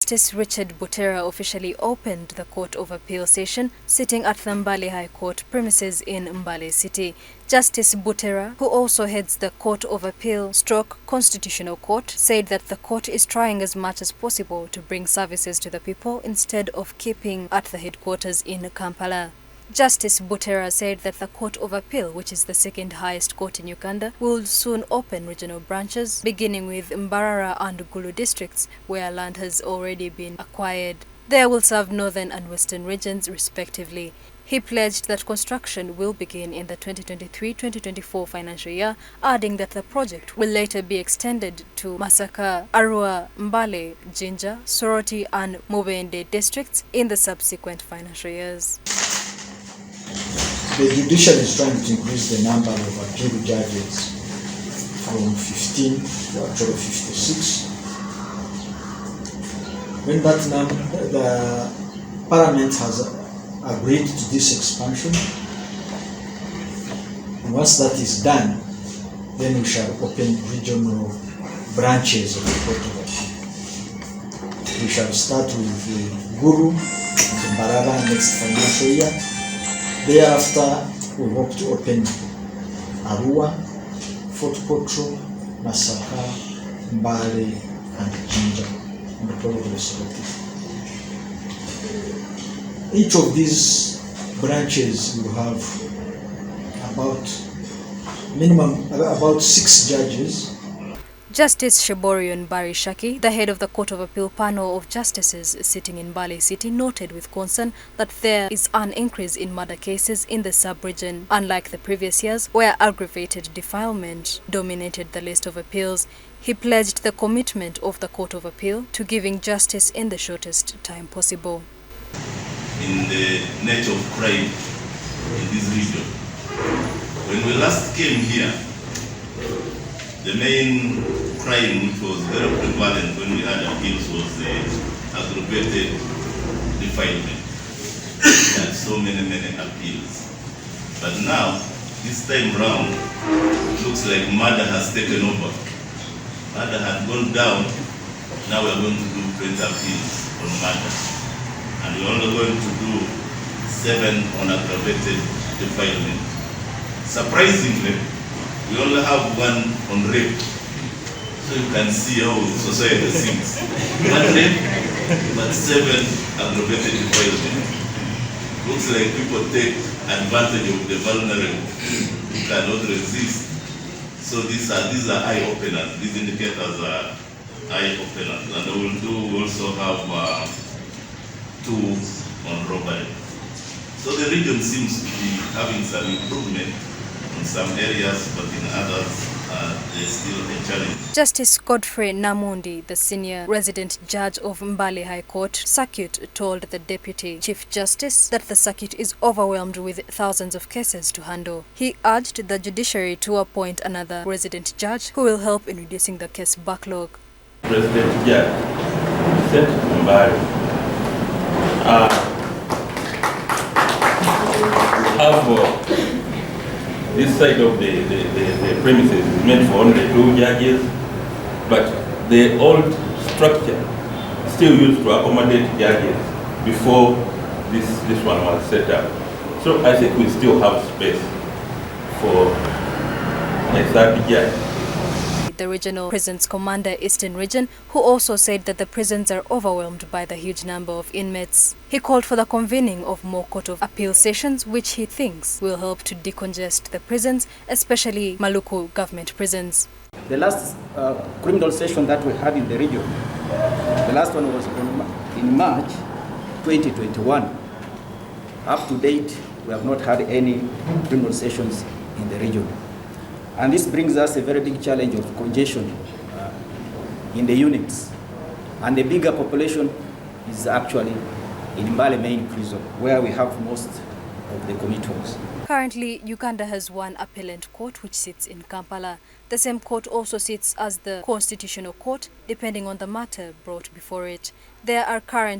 Justice Richard Butera officially opened the Court of Appeal session sitting at the Mbale High Court premises in Mbale City. Justice Butera, who also heads the Court of Appeal / Constitutional Court, said that the court is trying as much as possible to bring services to the people instead of keeping at the headquarters in Kampala. Justice Butera said that the Court of Appeal, which is the second highest court in Uganda, will soon open regional branches, beginning with Mbarara and Gulu districts, where land has already been acquired. They will serve northern and western regions, respectively. He pledged that construction will begin in the 2023-2024 financial year, adding that the project will later be extended to Masaka, Arua, Mbale, Jinja, Soroti and Mubende districts in the subsequent financial years. The judiciary is trying to increase the number of appeal judges from 15 to actually 56. When that number, the Parliament has agreed to this expansion, and once that is done, then we shall open regional branches of the Court of Appeal. We shall start with Guru and Baraba next financial year. Thereafter, we hope to open Arua, Fort Potro, Masaka, Mbale, and Jinja, and probably Soroti. Each of these branches will have about 6 judges. Justice Cheborion Barishaki, the head of the Court of Appeal panel of justices sitting in Mbale City, noted with concern that there is an increase in murder cases in the sub-region, unlike the previous years where aggravated defilement dominated the list of appeals. He pledged the commitment of the Court of Appeal to giving justice in the shortest time possible. In the nature of crime in this region, when we last came here, the main crime which was very prevalent when we had appeals was the aggravated defilement. We had so many appeals. But now, this time round, it looks like murder has taken over. Murder had gone down, now we are going to do 20 appeals on murder. And we're only going to do 7 on aggravated defilement. Surprisingly, we only have 1 on rape, so you can see how society thinks. 1 rape, but 7 aggravated defilement. Looks like people take advantage of the vulnerable who cannot resist. So these are eye openers. These indicators are eye openers, and we also have 2 on robbery. So the region seems to be having some improvement in some areas, but in others, there's still a challenge. Justice Godfrey Namundi, the senior resident judge of Mbale High Court Circuit, told the Deputy Chief Justice that the circuit is overwhelmed with thousands of cases to handle. He urged the judiciary to appoint another resident judge who will help in reducing the case backlog. Resident judge, sent Mbale. This side of the premises is meant for only 2 judges, but the old structure still used to accommodate judges before this one was set up. So I think we still have space for a 3rd judge. The regional prisons commander Eastern Region, who also said that the prisons are overwhelmed by the huge number of inmates. He called for the convening of more Court of Appeal sessions, which he thinks will help to decongest the prisons, especially Maluku government prisons. The last criminal session that we had in the region, the last one was in March 2021. Up to date, we have not had any criminal sessions in the region. And this brings us a very big challenge of congestion in the units. And the bigger population is actually in Mbale main prison, where we have most of the commitments. Currently, Uganda has 1 appellant court which sits in Kampala. The same court also sits as the Constitutional Court, depending on the matter brought before it. There are currently